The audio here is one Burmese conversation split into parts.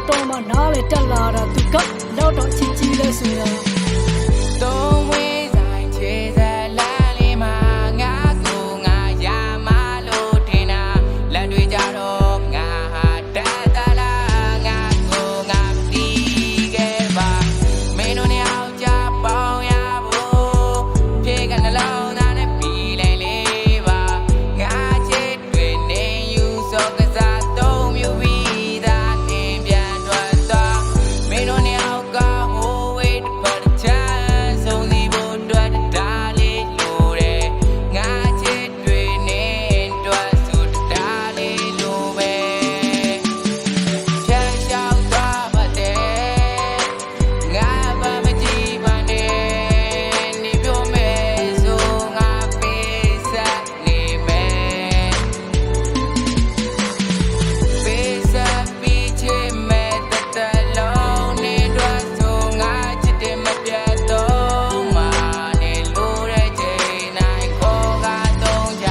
တော်မှနားလေတက်လာတာသူကလောက်တော့ချစ်ကြည့်လဲဆိုရတော့ဝေးဆိုင်ချေစလာလေးမှာငါကိုငါရမလို့ထင်တာလက်တွေကြတော့ငါဟာတတ်တလားငါကိုငါတီးခဲ့ပါမင်းတို့နဲ့အောင်ကြပေါင်းရဖို့ဖြေကနှလုံးသားနဲ့ပြီးလိုက်လေးပါငါချစ်တွေနေယူစောကစားသုံးမျိုးပြီးသားနေပြန်ထွက်သွားမင်းတို့နဲ့အောင်ကဟိုဝေးတစ်ပတ်ချမ်းဆုံးစီဖို့အတွက်ဒါလေးလိုတယ်ငါချစ်တွေနေအတွက်ဆိုဒါလေးလိုပဲချမ်းလျှောက်သွားပါတဲ့ငါဘာမကြည့်ပါနဲ့နေပြောမယ်ဆိုငါပေးဆက်နေမယ်ပေးဆက်ပြီးချစ်မယ်တလုံးနေတော့ဆိုငါချစ်တယ်မပြတ်တော့မှနေလို့တဲ့ချိန်တိုင်းခေါ်ကတော့ကြ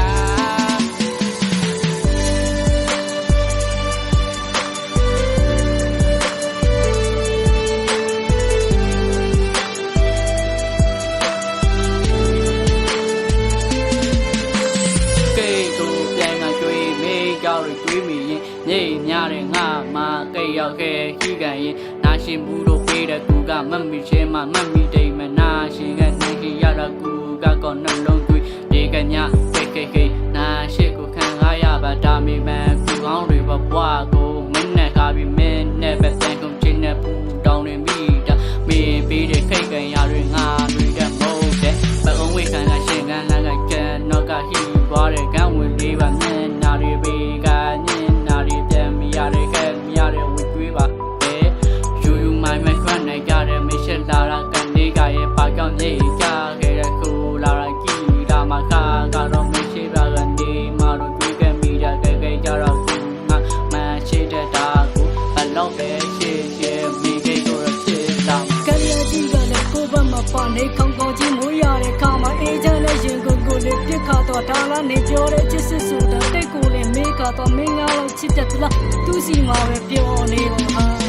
ကိတ်ကိုပြန်ကတွေးမေးကြောက်တွေးမိရင်ညိတ်များတဲ့ငါမှကိတ်ရောက်ခဲ့ခိကန်ရင်နာရှင်မှုတို့ပေးတဲ့ကူကမတ်မိချင်းမှမတ်မိတိမ်မနာရှင်ကနိုင်ခရတော့ကူကတော့နှလုံးသွေးဒီကညခေနာရှိကိုခံရရပါဒါမိမှန်ကူကောင်းတွေဘွားကိုမင်းနဲ့ကားပြီးမင်းနဲ့ပဲတန်ကုန်ချင်းနဲ့ပူတောင်းနေမိတာမင်းပေးတဲ့ခိတ်ကန်ရတွေငါတွေတဲ့မဟုတ်တဲ့ဘကုံဝေခံကရှင်ကလာကကျန်တော့ကဟိသွားတဲ့ကံဝင်လေးပါမျက်နာတွေပေးကညင်နာတွေပြန်မရတဲ့ခဲမရတဲ့ဝစ်တွေးပါယူယူမိုင်မိုင်ခွန်းနိုင်ကြတဲ့မရှက်လာတာကနေကရဲ့ပါကြောင့်နေကြခဲ့တဲ့ခုလာရကီလာမခါကတော့မရှိပါကနေမာတို့တွေးခဲ့မိကြခဲ့ခဲ့ကြတော့ခုငါမှန်ရှိတဲ့တာကိုအလောက်ပဲရှိရှိမိခဲ့တော့ချစ်တာ ကံရကြီးကလည်းကိုဘမပါနေကောင်းကောင်းကြီးမိုးရတဲ့ခါမှာအေးချမ်းတဲ့ရင်ကိုလေးပြစ်ခါတော့ဒါလာနေကြောတဲ့ချစ်စစ်ဆိုတာတိတ်ကိုလည်းမေးကတော့မင်းငါတော့ချစ်တဲ့လားသူစီမှာပဲပြောနေတော့ဟာ